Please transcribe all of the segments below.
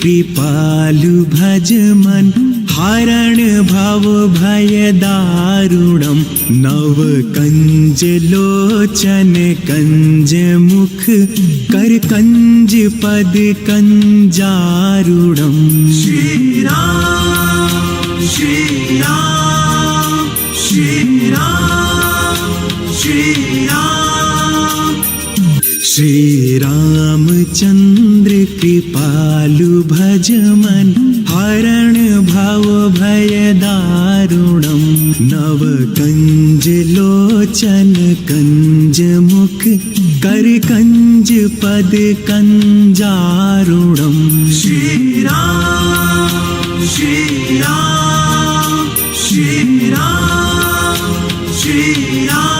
कृपालु भज मन हरण भव भय दारुणम नव कंज लोचन कंज मुख कर कंज पद कंजारुणम। श्री राम श्री राम श्री राम श्री राम। श्री रामचंद्र कृपालु भज मन हरण भव भय दारुणम नव कंज लोचन कंज मुख कर कंज पद कंजारुणम। श्री राम श्री राम श्री राम श्री राम।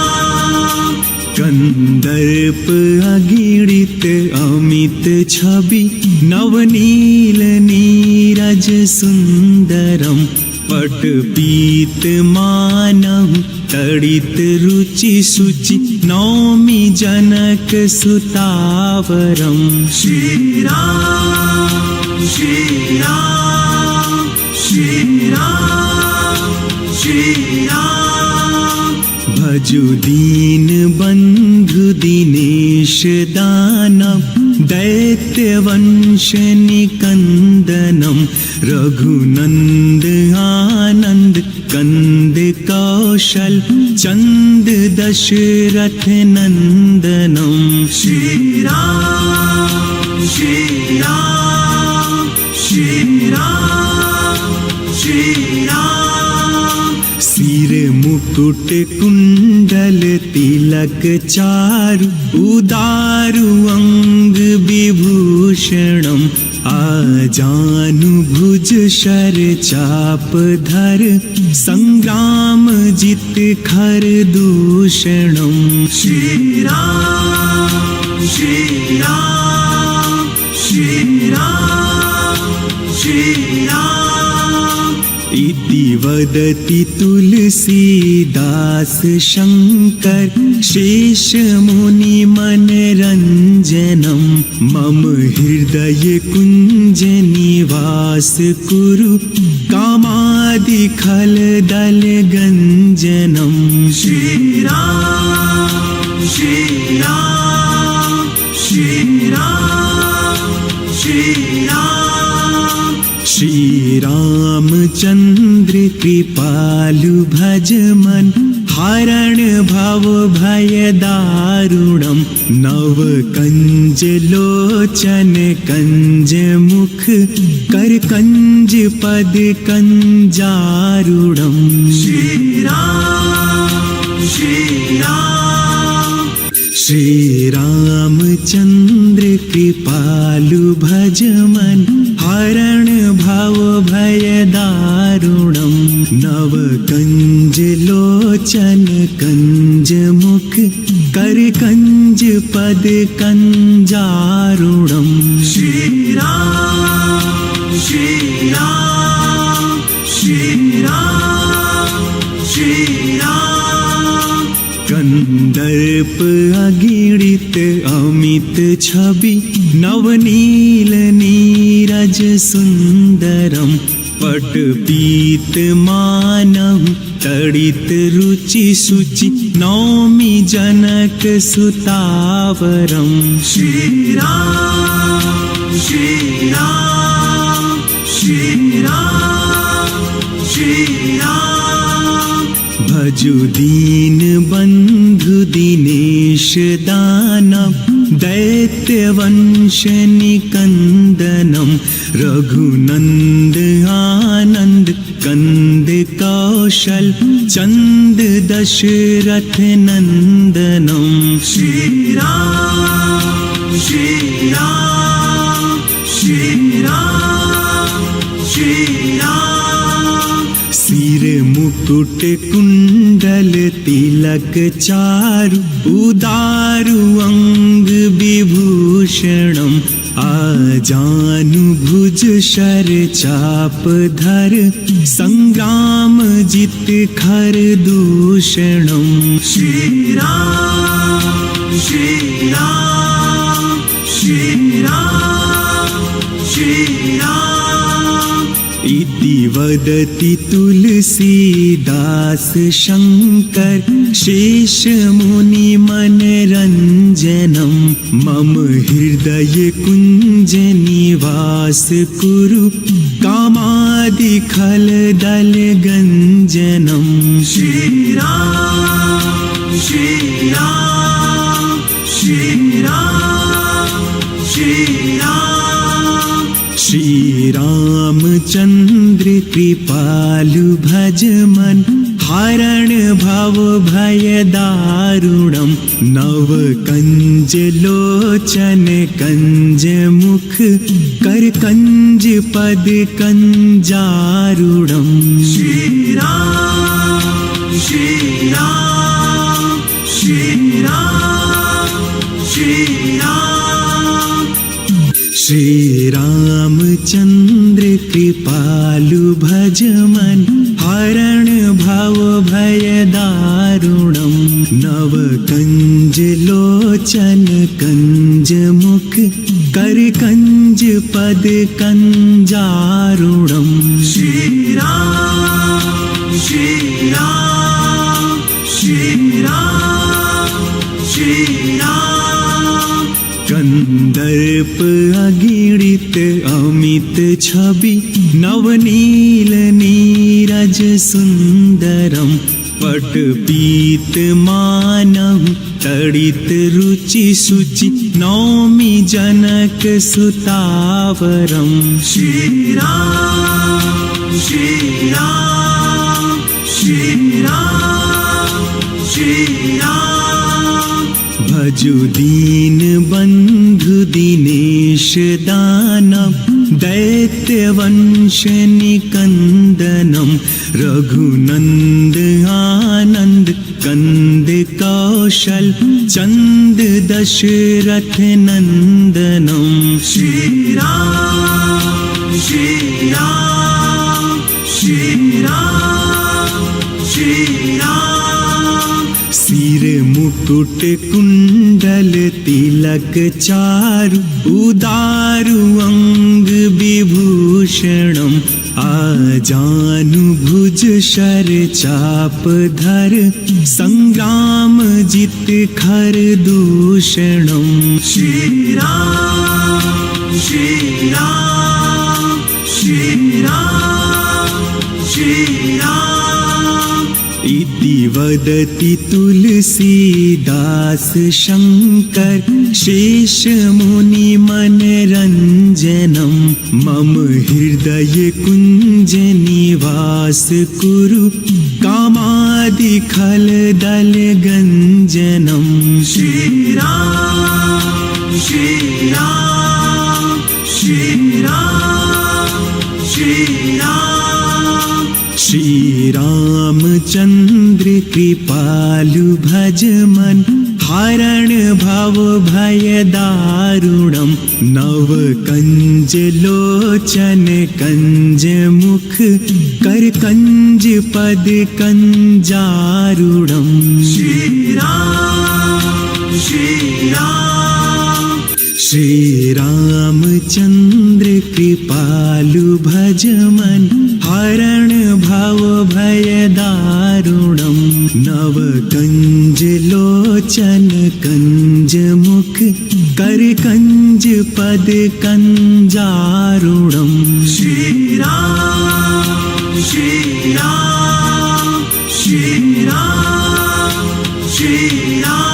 कंदर्प अगीड़ित अमित छवि नवनील नीरज सुंदरम पट पीत मानव तड़ित रुचि सुचि नौमि जनक सुतावरम। श्री राम श्री राम श्री राम श्री राम। भजु दीन बंधु दिनेश दानव दैत्य वंश निकंदनम रघुनंद आनंद कंद कौशल चंद दशरथ नंदनम। श्री राम श्री राम श्री राम श्री राम। सिर मुकुट कुंडल तिलक चारु उदारु अंग विभूषणम आजानु भुज शर चाप धर संग्राम जित खर दूषणम। श्री राम श्री राम श्री राम श्री राम। इति वदति तुलसीदास शंकर शेष मुनि मनरंजनम मम हृदय कुंज निवास कुरु कामादि खल दल गंजनम। श्री राम श्री राम श्री राम श्री राम। श्री रामचंद्र कृपालु भज मन हरण भव भय दारुणम नव कंज लोचन कंज मुख कर कंज पद कंजारुणम। श्री राम श्री राम श्री रामचंद्र कृपालु भज मन हरण भव भय दारुणम नव कंज लोचन कंज मुख कर कंज पद कंजारुणम। श्री राम श्री राम श्री राम श्री राम। कंदर्प अगीड़ित अमित छवि नवनील नीरज सुंदरम पट पीत मानव तड़ित रुचि सुचि नौमि जनक सुतावरम। श्री राम श्री राम श्री राम श्री राम। भजु दीन बंधु दिनेश दानव दैत्य वंश निकंदनम रघुनंद आनंद कंद कौशल चंद दशरथ नंदनम। श्री राम श्री राम श्री राम श्री राम। सिर मुकुट कुंडल तिलक चारु उदारु अंग विभूषणम आजानु भुज शर चाप धर संग्राम जित खर दूषणम। श्री राम श्री राम श्री राम श्री राम इति वदति तुलसीदास शंकर शेष मुनि मनरंजनम मम हृदय कुंज निवास कुरु कामादि खल दल गंजनम श्री राम श्री राम श्री राम श्री राम श्री रामचंद्र कृपालु भज मन हरण भव भय दारुणम नव कंज लोचन कंज मुख कर कंज पद कंजारुणम श्री राम श्री राम श्री राम श्री राम श्री रामचंद्र कृपालु भज मन हरण भव भय दारुणम नव कंज लोचन कंज मुख कर कंज पद कंजारुणम श्री राम श्री राम श्री राम श्री राम कंदर्प अगिणित अमित छवि नवनील नीरज सुंदरम पट पीत मानव तड़ित रुचि सुचि नौमि जनक सुतावरम श्री राम श्री राम श्री राम श्री राम भजु दीन बंधु दिनेश दानव दैत्य वंश निकंदनम रघुनंद आनंद कंद कौशल चंद दशरथ नंदनम श्री राम श्री राम श्री राम श्री राम सिर मुकुट कुंडल तिलक चारु उदारु अंग विभूषणम आजानु भुज शर चाप धर संग्राम जित खर दूषणम श्री राम श्री राम श्री राम श्री राम इति वदति तुलसीदास शंकर शेष मुनि मनरंजनम मम हृदय कुंज निवास कुरु कामादि खल दल गंजनम श्री राम श्री राम श्री राम श्री राम श्री रामचंद्र कृपालु भज मन हरण भव भय दारुणम नव कंज लोचन कंज मुख कर कंज पद कंजारुणम श्री राम श्री राम श्री रामचंद्र कृपालु भज मन हरण भव भय दारुणम नव कंज लोचन कंज मुख कर कंज पद कंजारुणम श्री राम श्री राम श्री राम श्री राम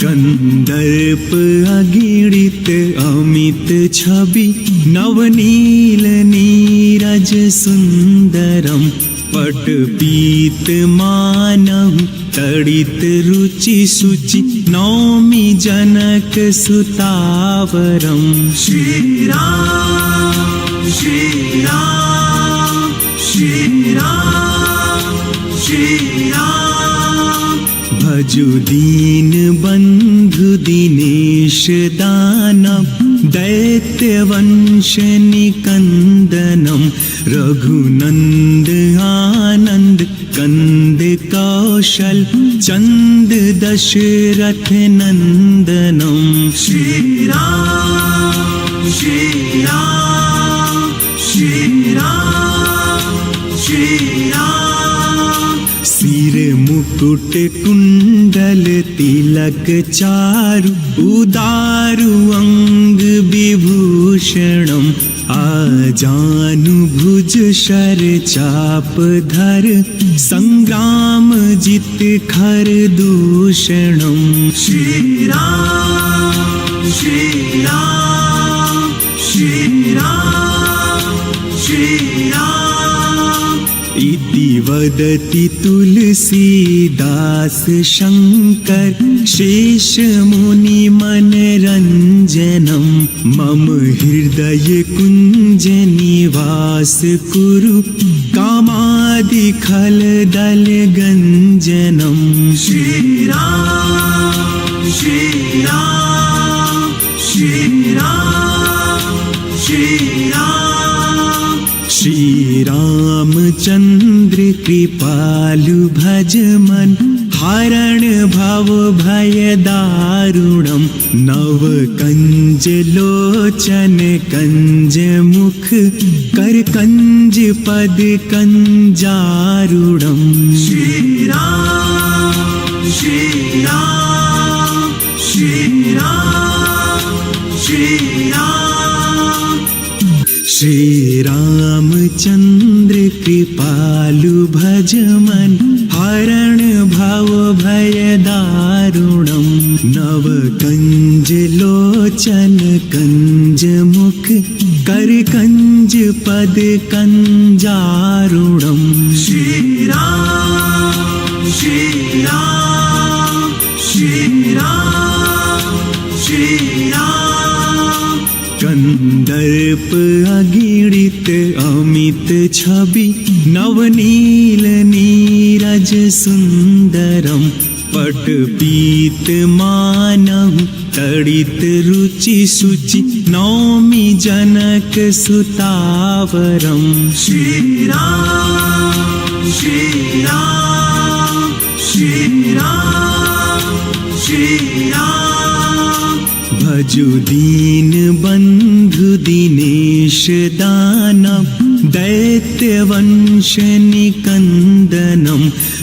कंदर्प अगिणित अमित छवि नवनील नीरज सुंदरम पट पीत मानव तड़ित रुचि सुचि नौमि जनक सुतावरम श्री राम श्री राम श्री राम श्री राम भजु दीन बंधु दिनेश दानव दैत्य वंश निकंदनम रघुनंद आनंद कंद कौशल चंद Dasharath नंदनम Shri Ram Shri Ram, Shri Ram, Shri Ram. सिर मुकुट कुंडल तिलक चारु उदारु अंग विभूषणम आजानु भुज शर चाप धर संग्राम जित खर दूषणम. Shri Ram, Shri Ram, Shri Ram, Shri Ram. इति वदति तुलसीदास शंकर शेष मुनि मनरंजनम मम हृदय कुंज निवास कुरु कामादि खल दल गंजनम. Shri Ram, Shri Ram, Shri Ram, Shri Ram. Shri Ramchandra कृपालु भज मन हरण भव भय दारुणम नव कंज लोचन कंज मुख कर कंज पद कंजारुणम. Shri Ram, Shri Ram, Shri Ram, Shri Ram. Shri Ramchandra कृपालु भज मन हरण भव भय दारुणम नव कंज लोचन कंज मुख कर कंज पद कंजारुणम. Shri Ram, Shri Ram, Shri Ram, Shri Ram. कंदर्प अगणित अमित छवि नवनील नीरज सुंदरम पट पीत मानहु तड़ित रुचि सुचि नौमि जनक सुतावरम. Shri Ram, Shri Ram, Shri Ram, Shri Ram. भजु दीन बंधु दिनेश दानव दैत्य वंश निकंदनम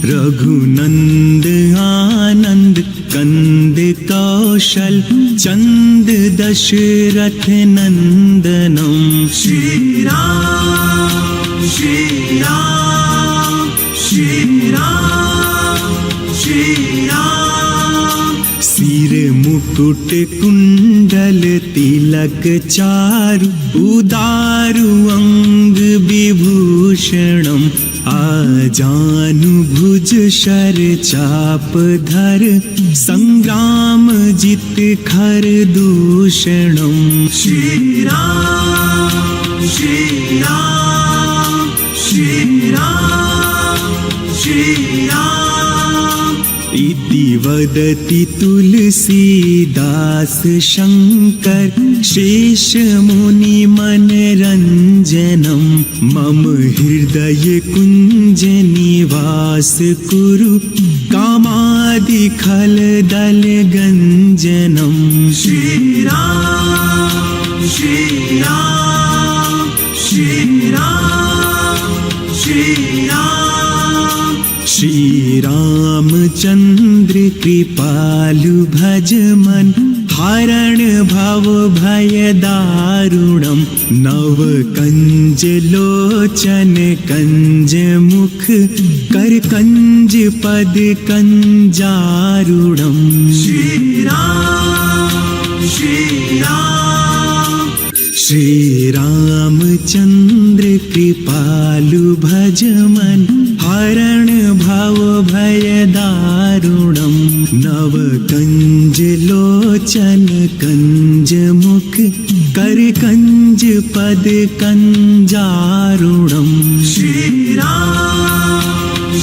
रघुनंद आनंद कंद कौशल चंद Dasharath नंदनम. Shri Ram, Shri Ram, Shri Ram, Shri Ram. सिर मुकुट कुंडल तिलक चारु उदारु अंग विभूषणम आजानु भुज शर चाप धर संग्राम जित खर दूषणम. Shri Ram, Shri Ram, Shri Ram, Shri Ram. इति वदति तुलसीदास शंकर शेष मुनि मनरंजनम मम हृदय कुंज निवास कुरु कामादि खल दल गंजनम. Shri Ram, Shri Ram, Shri Ram, Shri Ram. Shri Ramchandra कृपालु भज मन हरण भव भय दारुणम नव कंज लोचन कंज मुख कर कंज पद कंजारुणम. Shri Ram, Shri Ram, Shri Ramchandra कृपालु भज मन हरण भव भय दारुणम नव कंज लोचन कंज मुख कर कंज पद कंजारुणम. Shri Ram,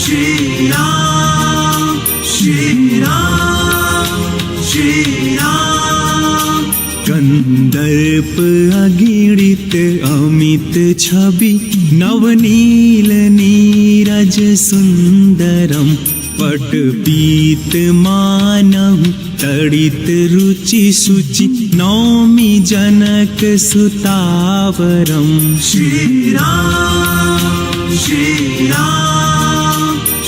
Shri Ram, Shri Ram, Shri Ram. कंदर्प अगणित अमित छवि नवनील नीरज सुंदरम पट पीत मानहु तडित रुचि सुचि नौमि जनक सुतावरम Shri Ram, Shri Ram,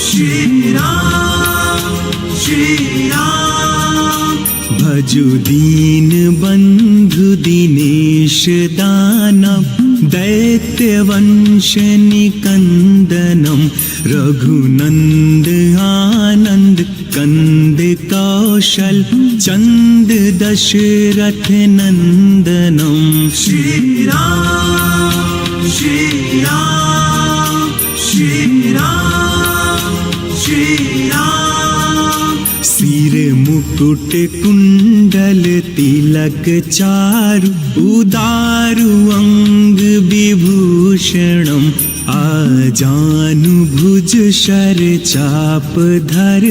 Shri Ram, Shri Ram. भजु दीन बंधु दिनेश दानव दैत्य वंश निकंदनम रघुनंद आनंद कंद कौशल चंद Dasharath नंदनम Shri Ram, Shri Ram, Shri Ram, Shri Ram. सिर मुकुट कुंडल तिलक चारु उदारु अंग विभूषणम आजानु भुज शर चाप धर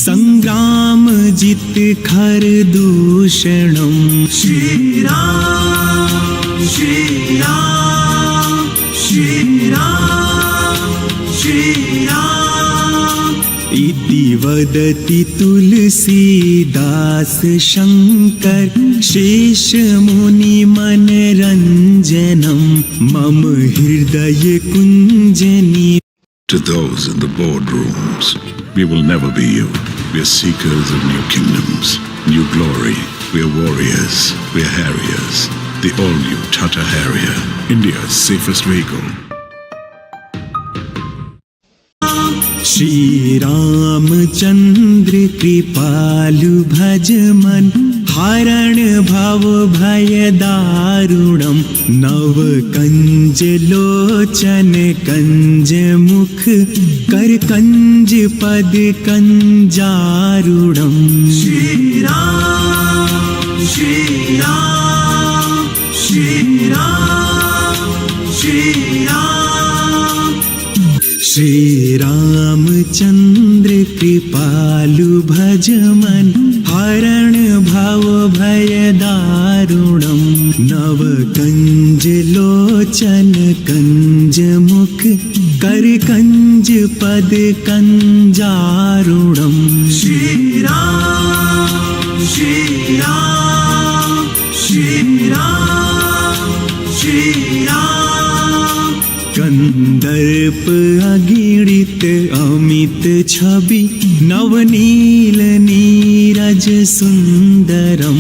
संग्राम जित खर दूषणम Shri Ram, Shri Ram, Shri Ram, Shri Ram. इति वदति तुलसीदास शंकर शेष मुनि मन रंजनम मम हृदय कुंजनी. To those in the boardrooms, we will never be you. We are seekers of new kingdoms, new glory. We are warriors. We are harriers. The all-new Tata Harrier, India's safest vehicle. Shri Ramchandra कृपालु भज मन हरण भव भय दारुणम नव कंज लोचन कंज मुख कर कंज पद कंजारुणम Shri Ram, Shri Ram, Shri Ram, Shri Ram. Shri Ramchandra कृपालु भज मन हरण भव भय दारुणम नव कंज लोचन कंज मुख कर कंज पद कंजारुणम Shri Ram, Shri Ram, Shri Ram, Shri Ram. कंदर्प अगणित अमित छवि नवनील नीरज सुंदरम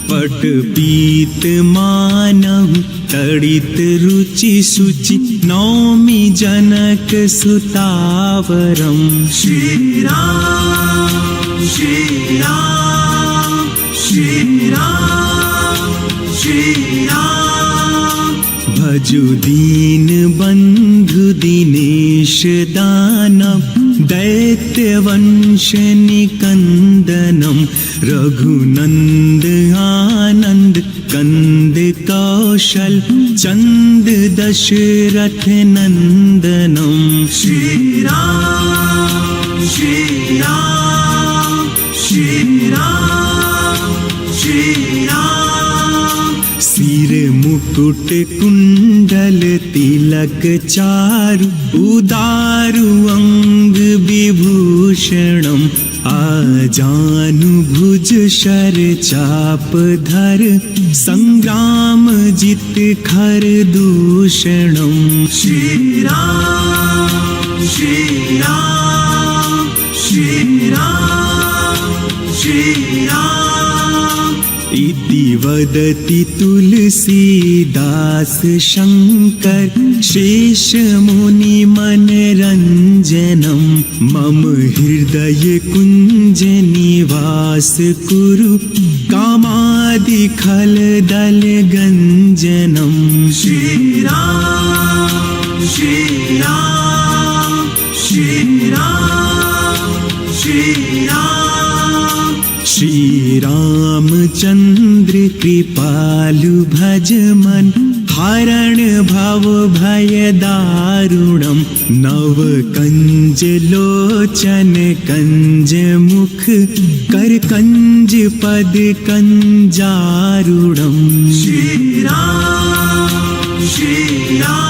पट पीत मानव तडित रुचि सुचि नौमि जनक सुतावरम Shri Ram, Shri Ram, Shri Ram, Shri Ram. भजु दीन बंधु दिनेश दानव दैत्य वंश निकंदनम रघुनंद आनंद कंद कौशल चंद Dasharath नंदनम Shri Ram, Shri Ram, Shri Ram, Shri Ram. सिर मुकुट कुंडल तिलक चारु उदारु अंग विभूषणम आजानु भुज शर चाप धर संग्राम जित खर दूषणम Shri Ram, Shri Ram, Shri Ram, Shri Ram. इति वदति तुलसीदास शंकर शेष मुनि मन रंजनम मम हृदय कुंज निवास कुरु कामादि खल दल गंजनम Shri Ram, Shri Ram, Shri Ram, Shri Ram. Shri Ramchandra कृपालु भज मन हरण भव भय दारुणम नव कंज लोचन कंज मुख कर कंज पद कंजारुणम Shri Ram, Shri Ram.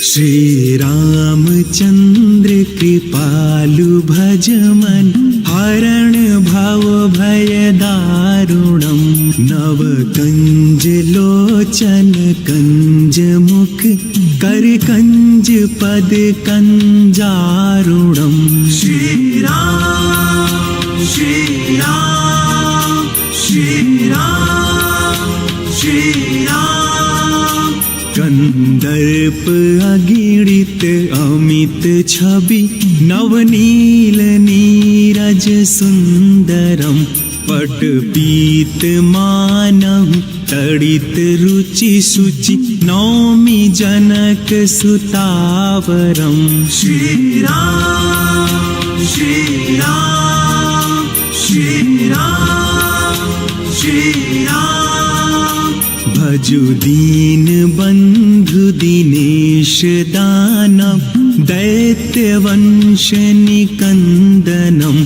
Shri Ramchandra कृपालु भज मन हरण भव भय दारुणम नव कंज लोचन कंज मुख कर कंज पद कंजारुणम श्री राम श्री राम श्री राम श्री राम कंदर्प अगिणित अमित छवि नवनील नीरज सुंदरम पट पीत मानव तड़ित रुचि सुचि नौमि जनक सुतावरम श्री राम श्री राम श्री राम श्री राम भजु दीन बंधु दिनेश दानव दैत्य वंश निकंदनम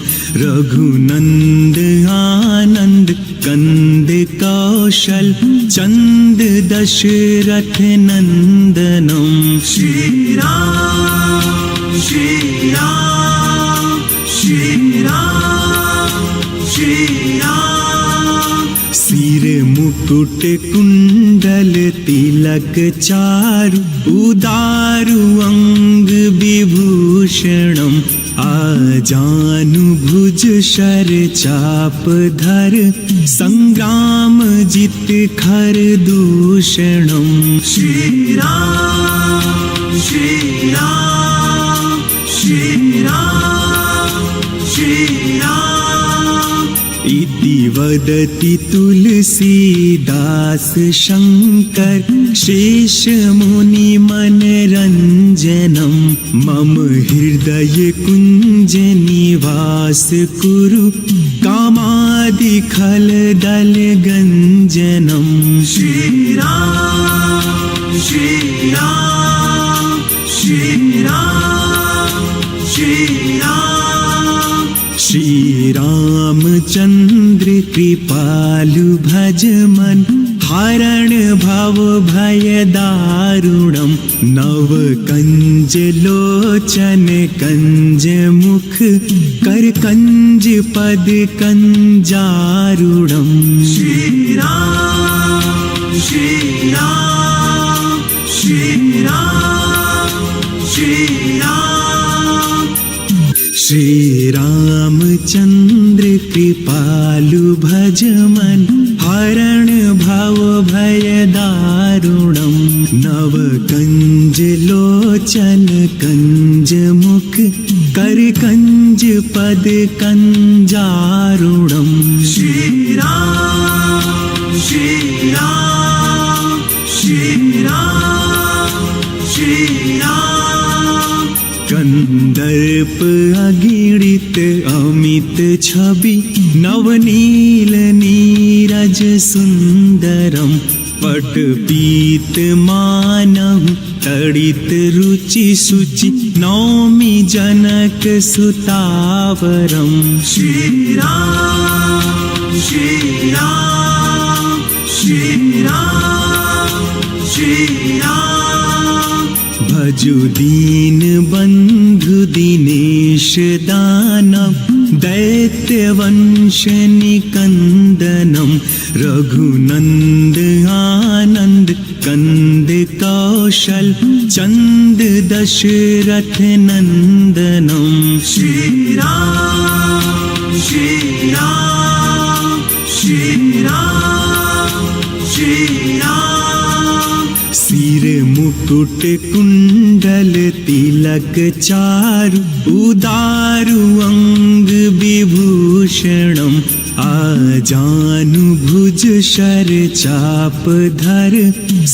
रघुनंद आनंद कंद कौशल चंद दशरथ नंदनम श्री राम श्री राम श्री राम श्री राम सिर मुकुट कुंडल तिलक चारु उदारु अंग विभूषणम आजानु भुज शर चाप धर संग्राम जित खर दूषणम श्री राम श्री राम श्री राम श्री राम इति वदति तुलसीदास शंकर शेष मुनि मनरंजनम मम हृदय कुंज निवास कुरु कामादि खल दल गंजनम श्री राम श्री राम श्री राम श्री राम श्री रामचंद्र कृपालु भज मन हरण भव भय दारुणम नव कंज लोचन कंज मुख कर कंज पद कंजारुणम श्री राम श्री राम श्री राम श्री राम श्री रामचंद्र कृपालु भज मन हरण भव भय दारुणम नव कंज लोचन कंज मुख कर कंज पद कंजारुणम श्री राम श्री राम श्री राम श्री राम कंदर्प अगिणित अमित छवि नवनील नीरज सुंदरम पट पीत मानव तड़ित रुचि सुचि नौमि जनक सुतावरम श्री राम श्री राम श्री राम श्री राम भजु दीन बंधु दिनेश दानव दैत्य वंश निकंदनम रघुनंद आनंद कंद कौशल चंद दशरथ नंदनम श्री राम श्री राम श्री राम श्री राम सिर मुकुट कुंडल तिलक चारु उदारु अंग विभूषणम आजानु भुज शर चाप धर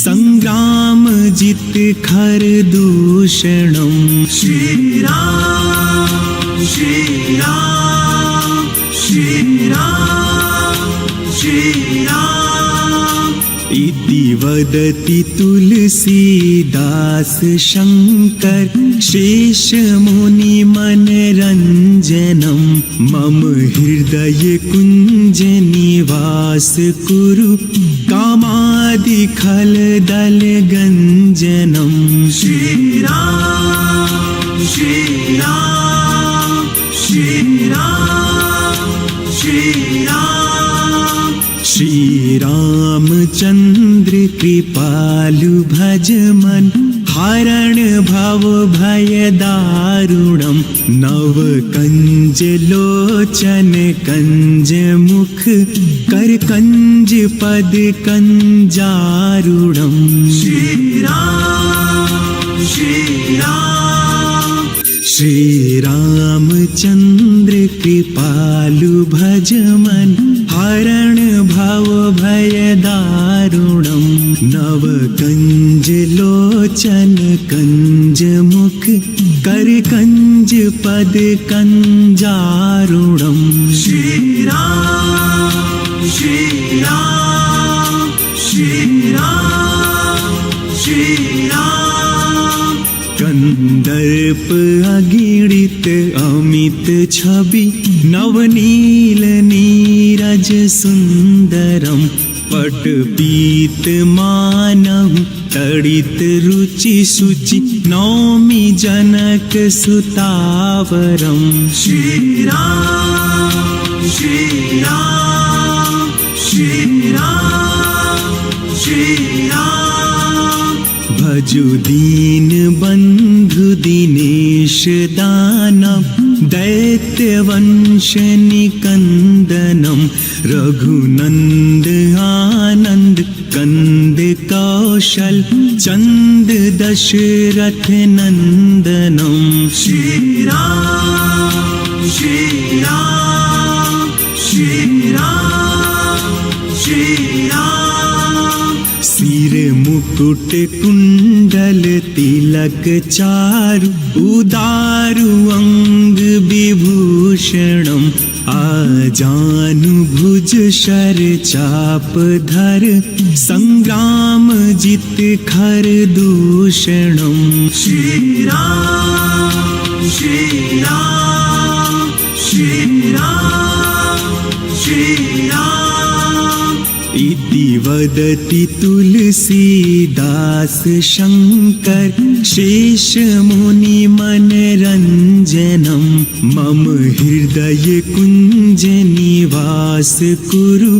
संग्राम जित खर दूषणम श्री राम श्री राम श्री राम श्री राम इति वदति तुलसीदास शंकर शेष मुनि मनरंजनम मम हृदय कुंज निवास कुरु कामादि खल दल गंजनम Shri Ram Shri Ram, Shri Ram, Shri Ram. Shri Ramchandra कृपालु भज मन हरण भव भय दारुणम नव कंज लोचन कंज मुख कर कंज पद कंजारुणम Shri Ram, Shri Ram. Shri Ramchandra कृपालु भज मन हरण भव भय दारुणम नव कंज लोचन कंज मुख कर कंज पद कंजारुणम Shri Ram, Shri Ram, Shri Ram, Shri Ram. कंदर्प अगीड़ित अमित छवि नवनील नीरज सुंदरम पट पीत मानव तड़ित रुचि सुचि नौमि जनक सुतावरम Shri Ram, Shri Ram, Shri Ram, Shri Ram. भजु दीन बंधु दिनेश दानव दैत्य वंश निकंदनम रघुनंद आनंद कंद कौशल चंद Dasharath नंदनम Shri Ram, Shri Ram, Shri Ram, Shri Ram. सिर मुकुट कुंडल तिलक चारु उदारु अंग विभूषणम आजानु भुज शर चाप धर संग्राम जित खर दूषणम Shri Ram, Shri Ram, Shri Ram, Shri Ram. इति वदति तुलसीदास शंकर शेष मुनि मनरंजनम मम हृदय कुंज निवास कुरु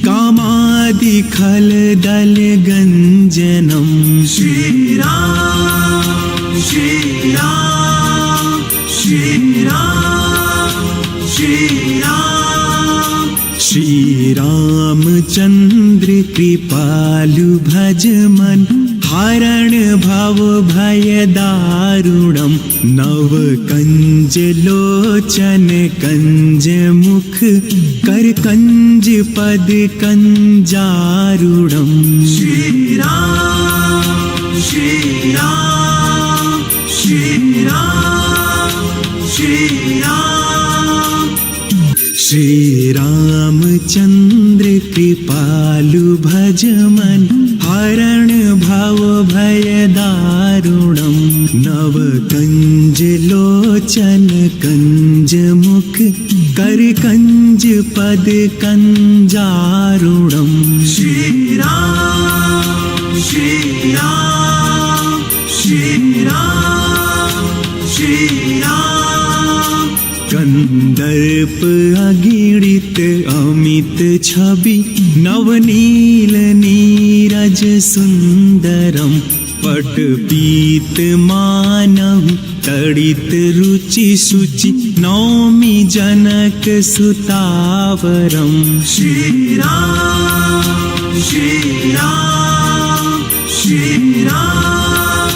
कामादि खल दल गंजनम Shri Ram, Shri Ram, Shri Ram, Shri Ram. Shri Ramchandra कृपालु भज मन हरण भव भय दारुणम नव कंज लोचन कंज मुख कर कंज पद कंजारुणम Shri Ram, Shri Ram, Shri Ram, Shri Ram. Shri Ramchandra कृपालु भज मन हरण भव भय दारुणम नव कंज लोचन कंज मुख कर कंज पद कंजारुणम Shri Ram, Shri Ram, Shri Ram, Shri Ram. कंदर्प अगीड़ित अमित छवि नवनील नीरज सुंदरम पट पीत मानव तड़ित रुचि सुचि नौमि जनक सुतावरम Shri Ram, Shri Ram, Shri Ram,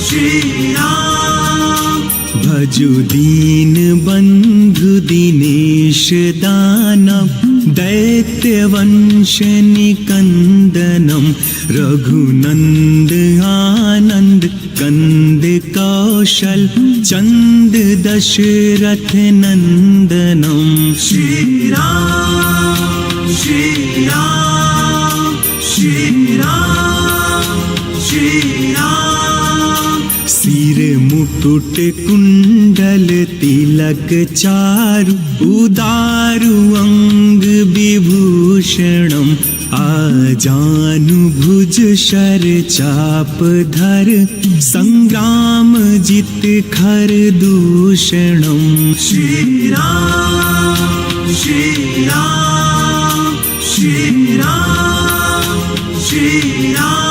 Shri Ram. भजु दीन बंधु दिनेश दानव दैत्य वंश निकंदनम रघुनंद आनंद कंद कौशल चंद Dasharath नंदनम Shri Ram, Shri Ram, Shri Ram, Shri Ram. सिर मुकुट कुंडल तिलक चारु उदारु अंग विभूषणम आजानु भुज शर चाप धर संग्राम जित खर दूषणम Shri Ram, Shri Ram, Shri Ram, Shri Ram.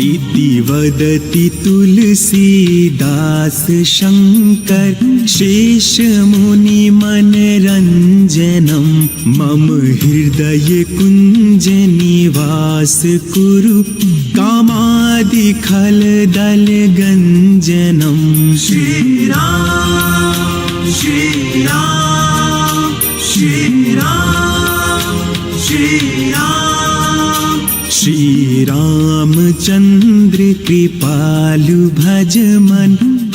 इति वदति तुलसीदास शंकर शेष मुनि मनरंजनम मम हृदय कुंज निवास कुरु कामादि खल दल गंजनम Shri Ram, Shri Ram, Shri Ram, Shri Ram. Shri Ramchandra कृपालु भज मन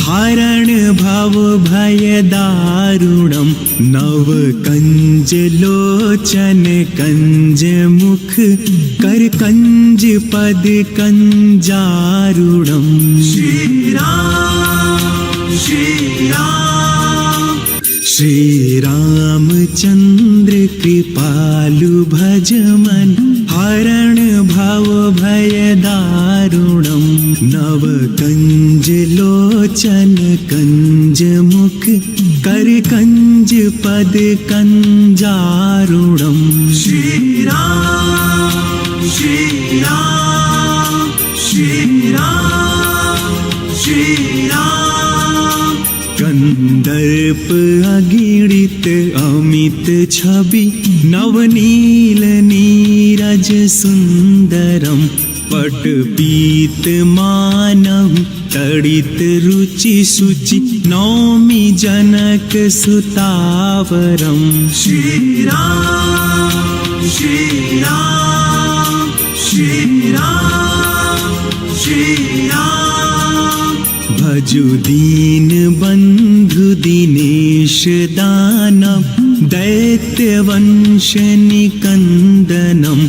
हरण भव भय दारुणम नव कंज लोचन कंज मुख कर कंज पद कंजारुणम Shri Ram, Shri Ram. Shri Ramchandra कृपालु भज मन हरण भव भय दारुणम नव कंज लोचन कंज मुख कर कंज पद कंजारुणम Shri Ram, Shri Ram, Shri Ram, Shri Ram. कंदर्प अगिणित अमित छवि नवनील नीरज सुंदरम पट पीत मानव तड़ित रुचि सुचि नौमि जनक सुतावरम Shri Ram, Shri Ram, Shri Ram, Shri Ram. भजु दीन बंधु दिनेश दानव दैत्य वंश निकंदनम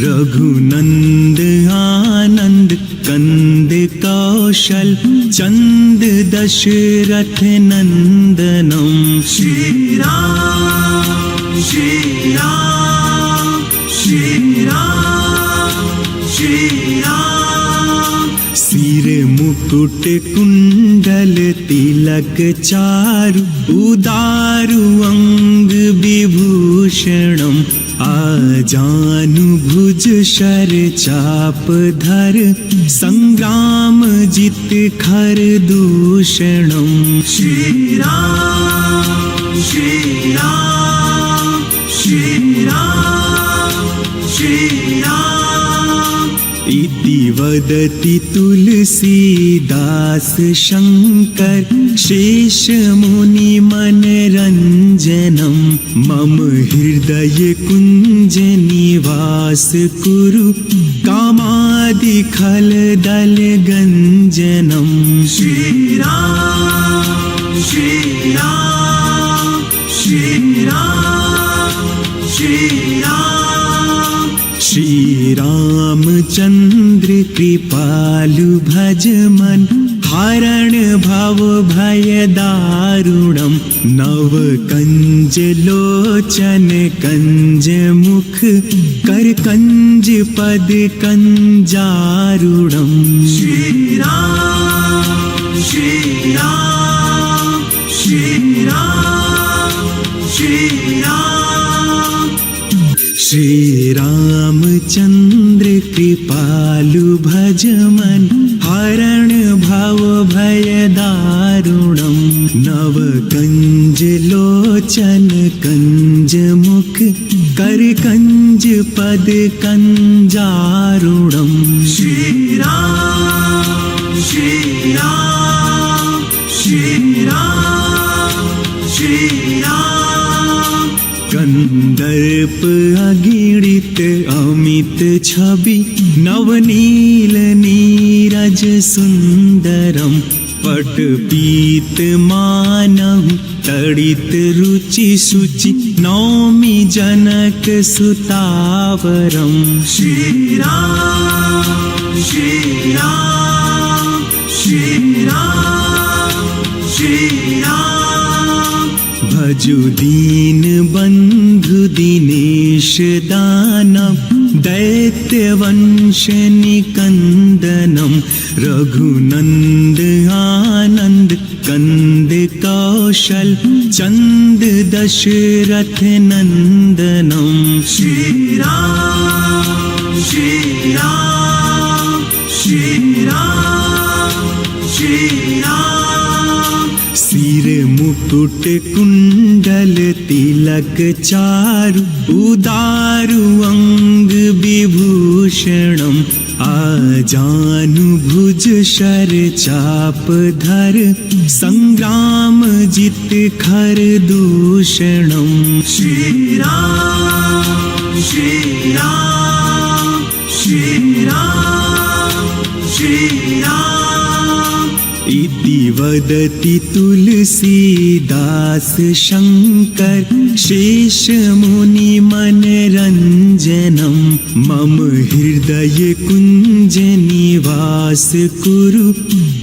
रघुनंद आनंद कंद कौशल चंद Dasharath नंदनम Shri Ram, Shri Ram, Shri Ram, Shri Ram. सिर मुकुट कुंडल तिलक चारु उदारु अंग विभूषणम आजानु भुज शर चाप धर संग्राम जित खर दूषणम Shri Ram, Shri Ram, Shri Ram, Shri Ram. इति वदति तुलसीदास शंकर शेष मुनि मनरंजनम मम हृदय कुंज निवास कुरु कामादि खल दल गंजनम Shri Ram, Shri Ram, Shri Ram, Shri Ram. Shri Ramchandra कृपालु भज मन हरण भव भय दारुणम नव कंज लोचन कंज मुख कर कंज पद कंजारुणम Shri Ram, Shri Ram, Shri Ram, Shri Ram. Shri Ramchandra कृपालु भज मन हरण भव भय दारुणम नव कंज लोचन कंज मुख कर कंज पद कंजारुणम Shri Ram, Shri Ram, Shri Ram, Shri Ram. कंदर्प अगिणित अमित छवि नवनील नीरज सुंदरम पट पीत मानव तड़ित रुचि सुचि नौमि जनक सुतावरम Shri Ram, Shri Ram, Shri Ram, Shri Ram. भजु दीन बंधु दिनेश दानव दैत्यवंश निकंदनम रघुनंद आनंद कंद कौशल चंद दशरथ नंदनम श्री राम श्री राम श्री राम श्री राम। सिर मुकुट कुंडल तिलक चारु उदारु अंग विभूषणम आजानु भुज शर चाप धर संग्राम जित खर दूषणम श्री राम श्री राम श्री राम श्री राम। इति वदति तुलसीदास शंकर शेष मुनि मनरंजनम मम हृदय कुंज निवास कुरु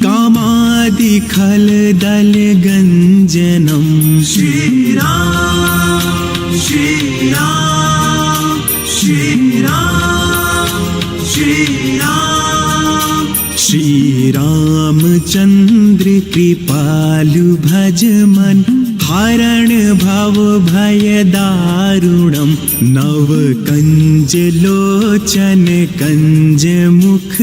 कामादि खल दल गंजनम श्री राम श्री राम श्री राम श्री राम। श्री रामचंद्र कृपालु भज मन हरण भव भय दारुणम नव कंज लोचन कंज मुख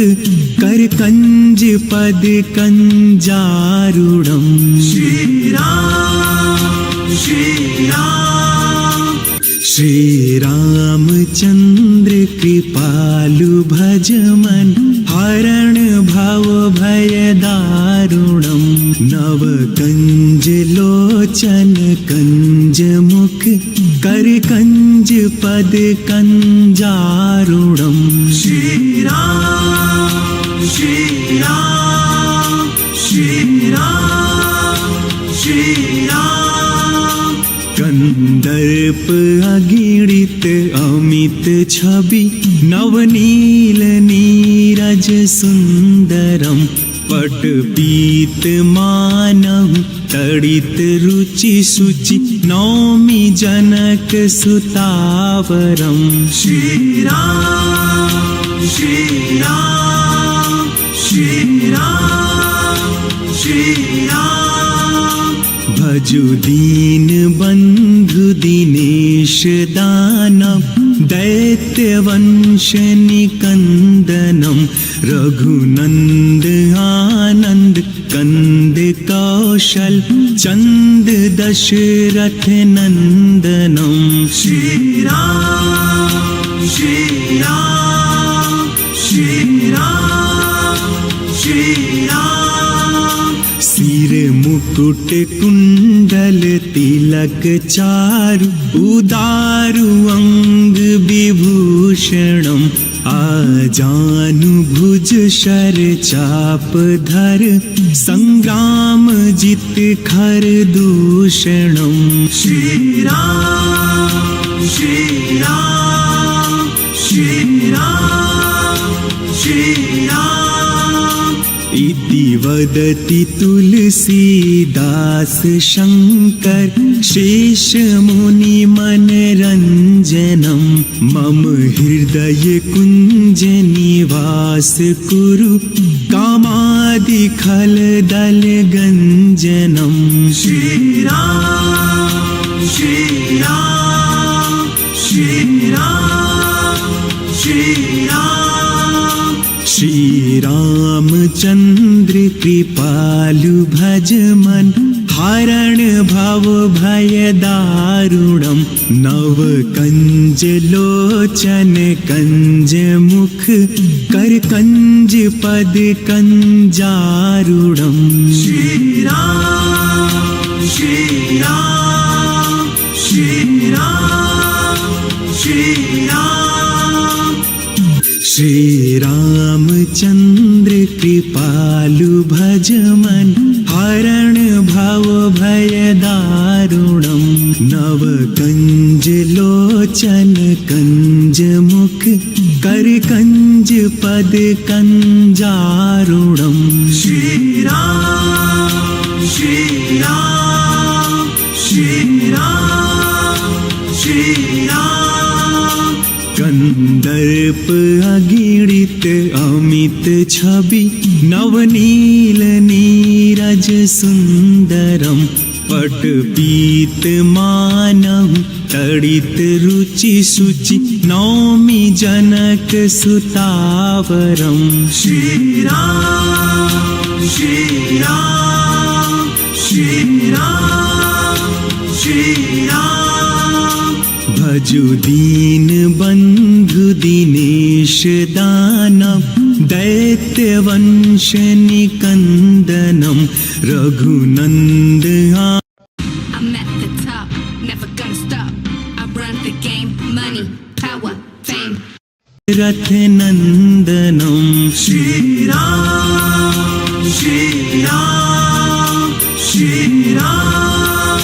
कर कंज पद कंजारुणम श्री राम श्री राम श्री रामचंद्र कृपालु भज मन हरण भव भय दारुणम नव कंज लोचन कंज मुख कर कंज पद कंजारुणम श्री राम श्री राम श्री राम श्री राम। कंदर्प अगणित अमित छवि नवनील नीरज सुंदरम पट पीत मानव तड़ित रुचि सुचि नौमि जनक सुतावरम श्री राम श्री राम श्री राम श्री राम। भजु दीन बंधु दिनेश दानव दैत्यवंश निकंदनम रघुनंद आनंद कंद कौशल चंद दशरथ नंदनम श्री राम श्री राम श्री राम श्री राम। सिर मुकुट कुंडल तिलक चारु उदारु अंग विभूषणम आजानु भुज शर चाप धर संग्राम जित खर दूषणम श्री राम श्री राम श्री राम श्री राम। इति वदति तुलसीदास शंकर शेष मुनि मनरंजनम मम हृदय कुंज निवास कुरु कामादि खल दल गंजनम श्री राम श्री राम श्री राम श्री राम। श्री रामचंद्र कृपालु भज मन हरण भव भय दारुणम नव कंज लोचन कंज मुख कर कंज पद कंजारुणम श्री राम श्री राम श्री राम श्री राम। श्री रामचंद्र कृपालु भज मन हरण भव भय दारुणम नव कंज लोचन कंज मुख कर कंज पद कंजारुणम श्री राम श्री राम श्री राम श्री राम। कंदर्प कंदर्प अगीड़ित अमित छवि नवनील नीरज सुंदरम पटपीत मानव तड़ित रुचि शुचि नौमि जनक सुतावरम श्री राम श्री राम श्री राम श्री राम भजु दीन बंधु दिनेश दानव दैत्य वंश निकंदनम Raghunand I'm at the top, never gonna stop. I run the game, money, power, fame. रथ नंदनम श्री राम श्री राम श्री राम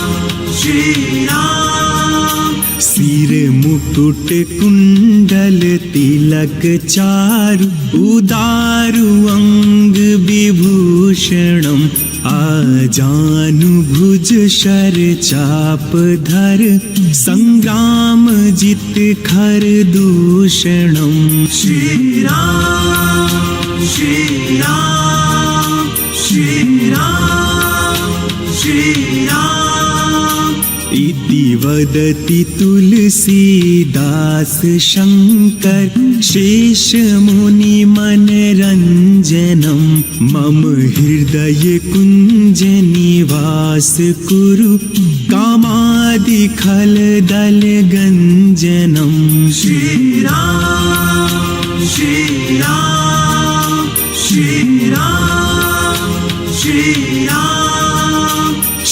श्री राम सिर मुकुट कुंडल तिलक चारु उदारु अंग विभूषणम आजानु भुज शर चाप धर संग्राम जित खर दूषणम श्री राम श्री राम श्री राम श्री राम इति वदति तुलसीदास शंकर शेष मुनि मनरंजनम मम हृदय कुंज निवास कुरु कामादि खल दल गंजनम श्री राम श्री राम श्री राम श्री राम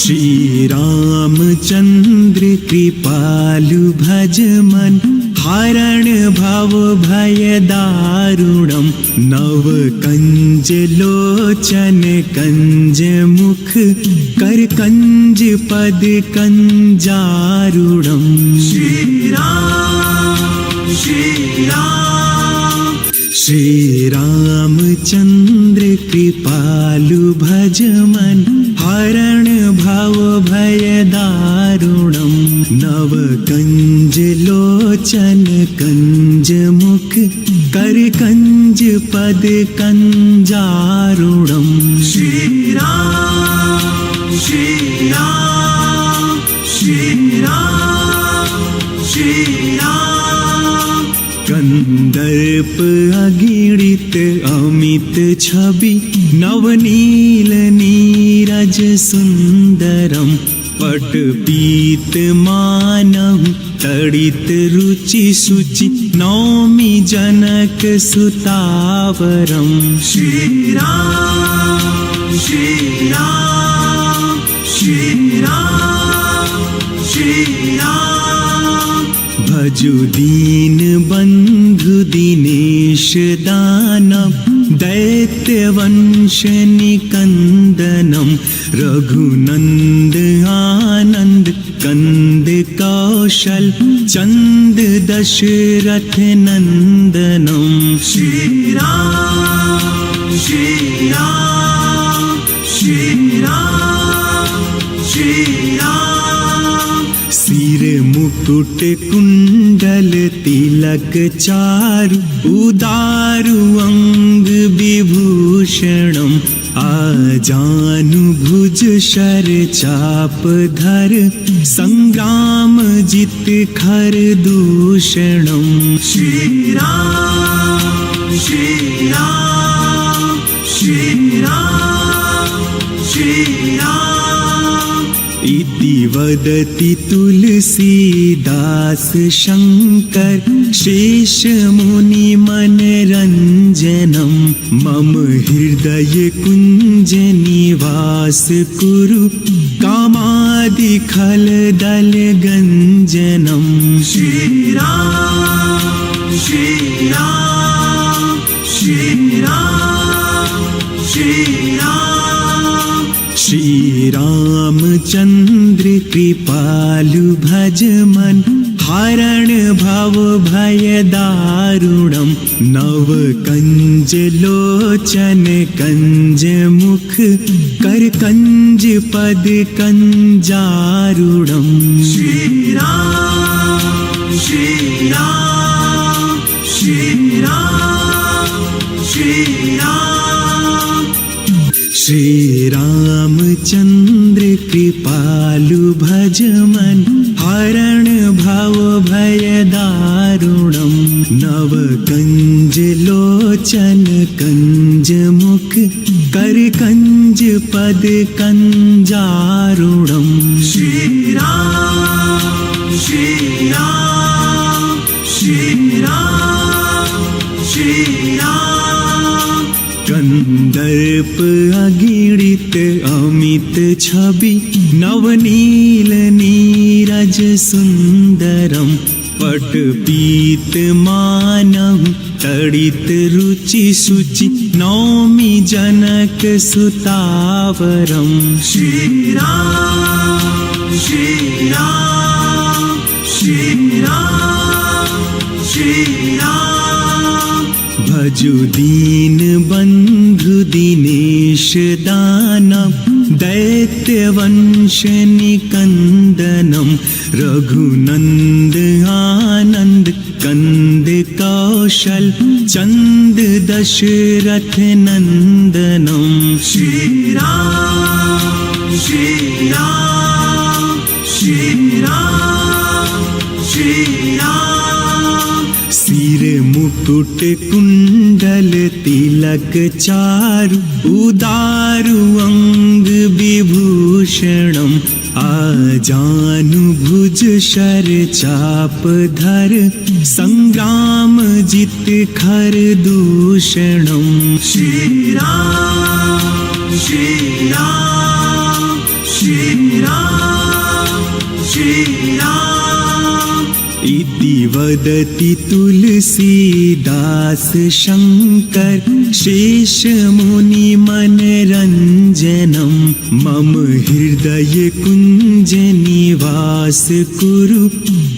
श्री रामचंद्र कृपालु भज मन हरण भव भय दारुणम नव कंज लोचन कंज मुख कर कंज पद कंजारुणम श्री राम श्री राम श्री रामचंद्र कृपालु भज मन हरण भव भय दारुणम नव कंज लोचन कंज मुख कर कंज पद कंजारुणम श्री राम श्री राम श्री राम श्री राम कंदर्प अगीड़ित अमित छवि नवनील नीरज सुंदरम पटपीत मानव तड़ित रुचि शुचि नौमि जनक सुतावरम श्री राम श्री राम श्री राम श्री राम भजु दीन बंधु दिनेश दानव दैत्य वंश निकंदनम रघुनंद आनंद कंद कौशल चंद दशरथ नंदनम श्री राम श्री राम श्री राम श्री राम सिर मुकुट कुंडल तिलक चारु उदारु अंग विभूषणम आजानु भुज शर चाप धर संग्राम जित खर दूषणम श्री राम श्री राम श्री राम श्री राम इति वदति तुलसीदास शंकर शेष मुनि मनरंजनम मम हृदय कुंज निवास कुरु कामादि खल दल गंजनम श्री राम श्री राम श्री राम श्री राम श्री रामचंद्र कृपालु भज मन हरण भव भय दारुणम नव कंज लोचन कंज मुख कर कंज पद कंजारुणम श्री राम श्री राम श्री श्री रामचंद्र कृपालु भज मन हरण भव भय दारुणम नव कंज लोचन कंज मुख कर कंज पद कंजारुणम श्री राम श्री राम श्री राम श्री राम कंदर्प अगीड़ित अमित छवि नवनील नीरज सुंदरम पट पीत मानव तड़ित रुचि सुचि नौमि जनक सुतावरम श्री राम श्री राम श्री राम श्री राम भजु दीन बंधु दिनेश दानव दैत्य वंश निकंदनम रघुनंद आनंद कंद कौशल चंद दशरथ नंदनम श्री राम श्री राम श्री राम श्री राम सिर मुकुट कुंडल तिलक चारु उदारु अंग विभूषणम आजानु भुज शर चाप धर संग्राम जित खर दूषणम श्री राम श्री राम श्री राम श्री राम इति वदति तुलसीदास शंकर शेष मुनि मनरंजनम मम हृदय कुंज निवास कुरु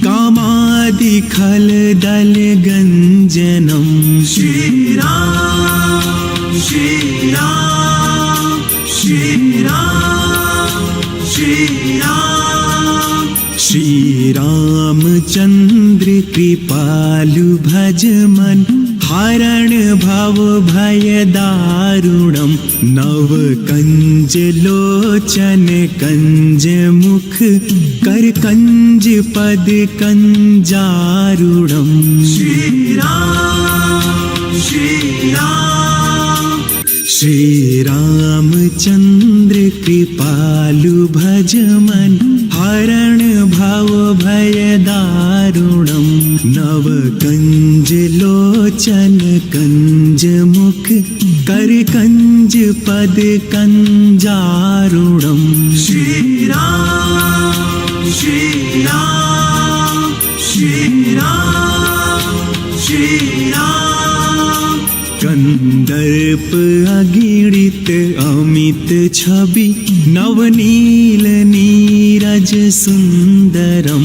कामादि खल दल गंजनम श्री राम श्री राम श्री राम श्री राम श्री रामचंद्र कृपालु भज मन हरण भव भय दारुणम नव कंज लोचन कंज मुख कर कंज पद कंजारुणम श्री राम श्री राम श्री रामचंद्र कृपालु भज मन हरण भव भय दारुणम नव कंज लोचन कंज मुख कर कंज पद कंजारुणम श्री राम श्री राम श्री राम श्री राम कंदर्प अगीड़ित अमित छवि नवनील नीरज सुंदरम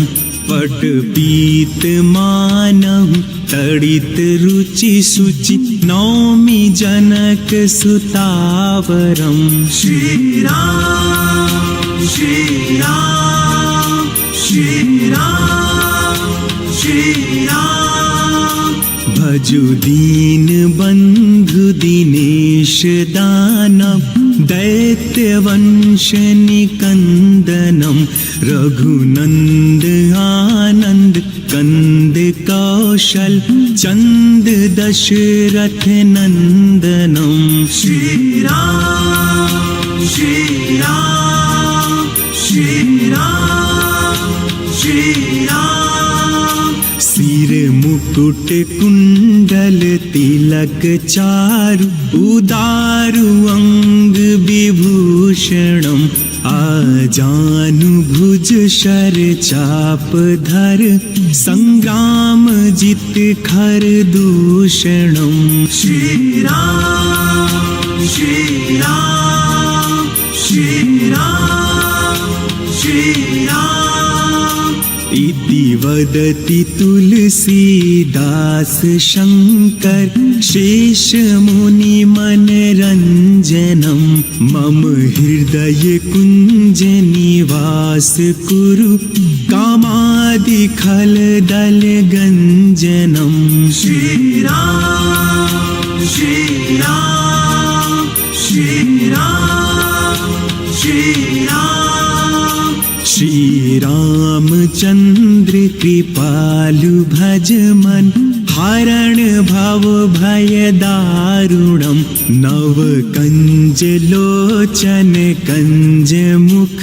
पट पीत मानव तड़ित रुचि सुचि नौमि जनक सुतावरम श्री राम श्री राम श्री राम श्री राम भजु दीन बंधु दिनेश दानव दैत्य वंश निकंदनम रघुनंद आनंद कंद कौशल चंद दशरथ नंदनम श्री राम श्री राम श्री राम श्री राम सिर मुकुट कुंडल तिलक चारु उदारु अंग विभूषणम आजानु भुज शर चाप धर संग्राम जित खर दूषणम श्री राम श्री राम श्री राम श्री राम इति वदति तुलसीदास शंकर शेष मुनि मनरंजनम मम हृदय कुंज निवास कुरु कामादि खल दल गंजनम श्री राम श्री राम श्री श्री रामचंद्र कृपालु भज मन हरण भव भय दारुणम नव कंज लोचन कंज मुख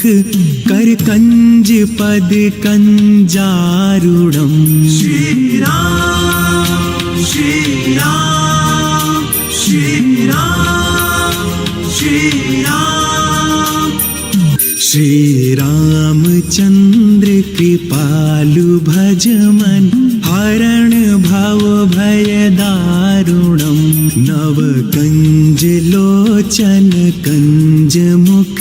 कर कंज पद कंजारुणम श्री राम श्री राम श्री राम श्री राम श्री रामचंद्र कृपालु भज मन हरण भव भय दारुणम नव कंज लोचन कंज मुख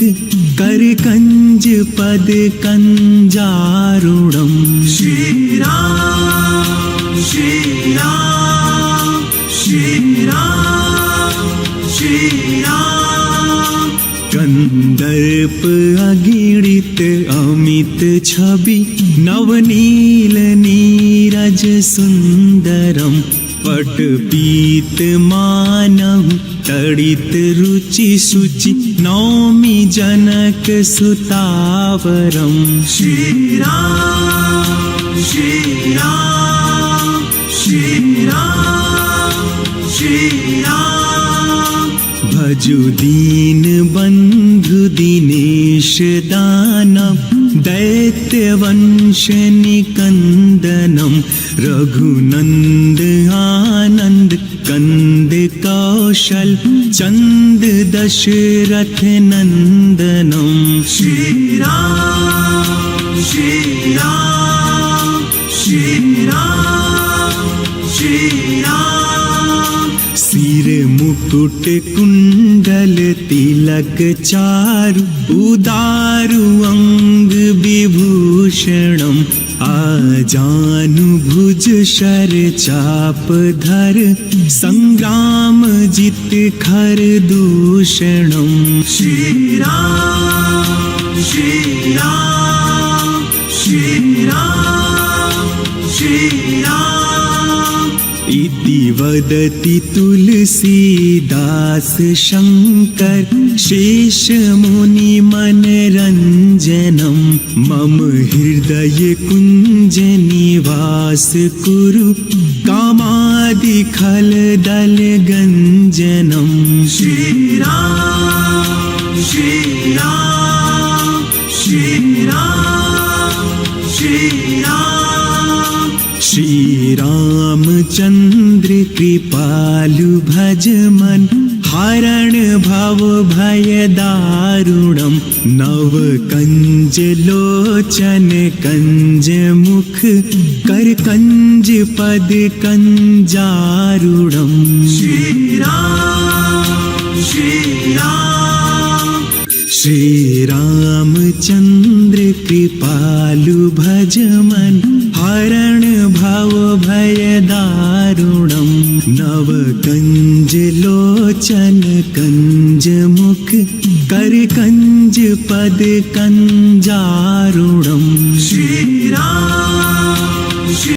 कर कंज पद कंजारुणम श्री राम श्री राम श्री राम श्री राम कंदर्प अगणित अमित छवि नवनील नीरज सुंदरम पट पीत मानव तड़ित रुचि सुचि नौमि जनक सुतावरम श्री राम श्री राम श्री राम श्री राम भजु दीन बंधु दिनेश दानव दैत्य वंश निकंदनम रघुनंद आनंद कंद कौशल चंद दशरथ नंदनम श्री राम श्री राम श्री राम श्री राम सिर मुकुट कुंडल तिलक चारु उदारु अंग विभूषणम आजानु भुज शर चाप धर संग्राम जित खर दूषणम श्री राम श्री राम श्री राम श्री राम इति वदति तुलसीदास शंकर शेष मुनि मनरंजनम मम हृदय कुंज निवास कुरु कामादि खल दल गंजनम श्री राम श्री राम श्री राम श्री राम श्री रामचंद्र कृपालु भज मन हरण भव भय दारुणम नव कंज लोचन कंज मुख कर कंज पद कंजारुणम श्री राम श्री राम श्री रामचंद्र कृपालु भज मन हरण भव भय दारुणम नव कंज लोचन कंज मुख कर कंज पद कंजारुणम श्री राम